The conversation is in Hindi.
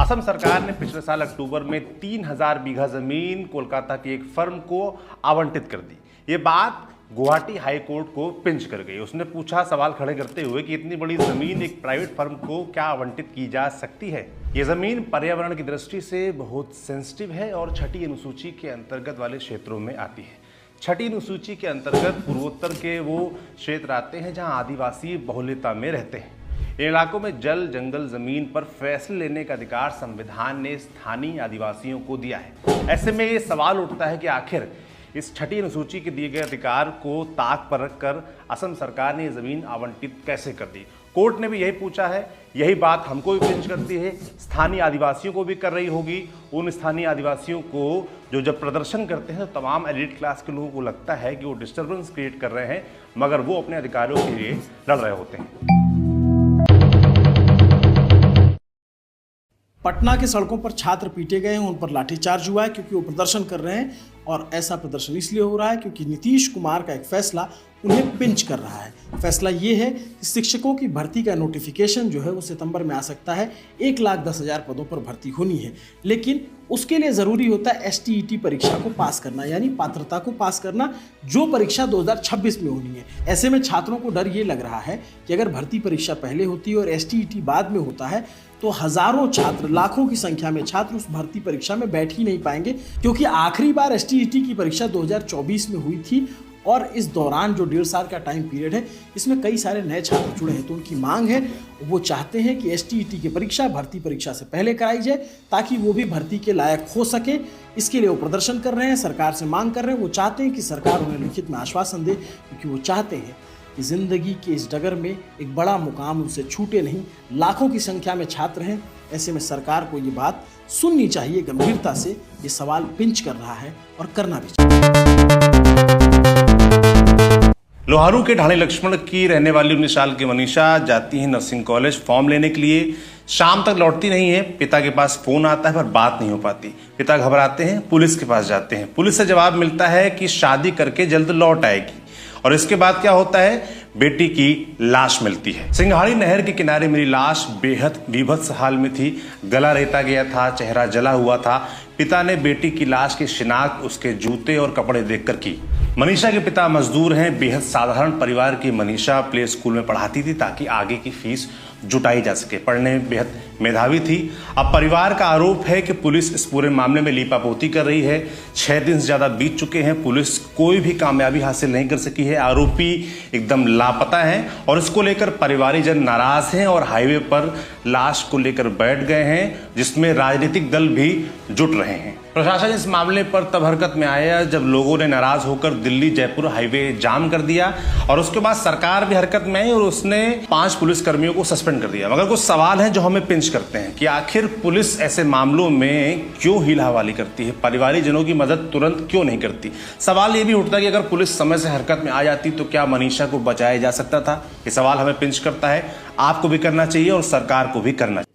असम सरकार ने पिछले साल अक्टूबर में 3000 बीघा जमीन कोलकाता की एक फर्म को आवंटित कर दी। ये बात गुवाहाटी हाई कोर्ट को पिंच कर गई। उसने पूछा, सवाल खड़े करते हुए कि इतनी बड़ी जमीन एक प्राइवेट फर्म को क्या आवंटित की जा सकती है। ये जमीन पर्यावरण की दृष्टि से बहुत सेंसिटिव है और छठी अनुसूची के अंतर्गत वाले क्षेत्रों में आती है। छठी अनुसूची के अंतर्गत पूर्वोत्तर के वो क्षेत्र आते हैं जहां आदिवासी बहुल्यता में रहते हैं। इन इलाकों में जल, जंगल, जमीन पर फैसले लेने का अधिकार संविधान ने स्थानीय आदिवासियों को दिया है। ऐसे में ये सवाल उठता है कि आखिर इस छठी अनुसूची के दिए गए अधिकार को ताक पर रखकर असम सरकार ने जमीन आवंटित कैसे कर दी। कोर्ट ने भी यही पूछा है। यही बात हमको भी पिंच करती है, स्थानीय आदिवासियों को भी कर रही होगी। उन स्थानीय आदिवासियों को जो जब प्रदर्शन करते हैं तो तमाम एलिट क्लास के लोगों को लगता है कि वो डिस्टर्बेंस क्रिएट कर रहे हैं, मगर वो अपने अधिकारों के लिए लड़ रहे होते हैं। पटना के सड़कों पर छात्र पीटे गए हैं, उन पर लाठीचार्ज हुआ है क्योंकि वो प्रदर्शन कर रहे हैं। और ऐसा प्रदर्शन इसलिए हो रहा है क्योंकि नीतीश कुमार का एक फैसला उन्हें पिंच कर रहा है। फैसला ये है कि शिक्षकों की भर्ती का नोटिफिकेशन जो है वो सितंबर में आ सकता है। 1,10,000 पदों पर भर्ती होनी है, लेकिन उसके लिए ज़रूरी होता है STET परीक्षा को पास करना, यानी पात्रता को पास करना, जो परीक्षा 2026 में होनी है। ऐसे में छात्रों को डर ये लग रहा है कि अगर भर्ती परीक्षा पहले होती है और STET बाद में होता है तो हजारों छात्र, लाखों की संख्या में छात्र उस भर्ती परीक्षा में बैठ ही नहीं पाएंगे, क्योंकि आखिरी बार STET की परीक्षा 2024 में हुई थी और इस दौरान जो 1.5 साल का टाइम पीरियड है इसमें कई सारे नए छात्र जुड़े हैं। तो उनकी मांग है, वो चाहते हैं कि STET की परीक्षा भर्ती परीक्षा से पहले कराई जाए ताकि वो भी भर्ती के लायक हो सके। इसके लिए वो प्रदर्शन कर रहे हैं, सरकार से मांग कर रहे हैं। वो चाहते हैं कि सरकार उन्हें लिखित में आश्वासन दे, क्योंकि वो चाहते हैं कि जिंदगी के इस डगर में एक बड़ा मुकाम उनसे छूटे नहीं। लाखों की संख्या में छात्र हैं। ऐसे में सरकार को ये बात सुननी चाहिए गंभीरता से। ये सवाल पिंच कर रहा है और करना भी चाहिए। लोहारू के ढाणी लक्ष्मण की रहने वाली 19 साल की मनीषा जाती है नर्सिंग कॉलेज फॉर्म लेने के लिए। शाम तक लौटती नहीं है। पिता के पास फोन आता है पर बात नहीं हो पाती। पिता घबराते हैं, पुलिस के पास जाते हैं। पुलिस से जवाब मिलता है कि शादी करके जल्द लौट आएगी। और इसके बाद क्या होता है, बेटी की लाश मिलती है। सिंघाड़ी नहर के किनारे मेरी लाश बेहद विभत्स हाल में थी। गला रेता गया था, चेहरा जला हुआ था। पिता ने बेटी की लाश की शिनाख्त उसके जूते और कपड़े देखकर की। मनीषा के पिता मजदूर हैं। बेहद साधारण परिवार की मनीषा प्ले स्कूल में पढ़ाती थी ताकि आगे की फीस जुटाई जा सके। पढ़ने में बेहद मेधावी थी। अब परिवार का आरोप है कि पुलिस इस पूरे मामले में लीपापोती कर रही है। 6 दिन से ज्यादा बीत चुके हैं, पुलिस कोई भी कामयाबी हासिल नहीं कर सकी है। आरोपी एकदम लापता है और इसको लेकर परिवारीजन नाराज हैं और हाईवे पर लाश को लेकर बैठ गए हैं, जिसमें राजनीतिक दल भी जुट रहे हैं। प्रशासन इस मामले पर तब हरकत में आया जब लोगों ने नाराज होकर दिल्ली जयपुर हाईवे जाम कर दिया और उसके बाद सरकार भी हरकत में आई और उसने 5 पुलिसकर्मियों को सस्पेंड कर दिया। मगर कुछ सवाल हैं जो हमें पिंच करते हैं कि आखिर पुलिस ऐसे मामलों में क्यों हीला हवाली करती है, परिवारीजनों की मदद तुरंत क्यों नहीं करती। सवाल ये भी उठता है कि अगर पुलिस समय से हरकत में आ जाती तो क्या मनीषा को बचाया जा सकता था। ये सवाल हमें पिंच करता है। आपको भी करना चाहिए और सरकार को भी करना चाहिए।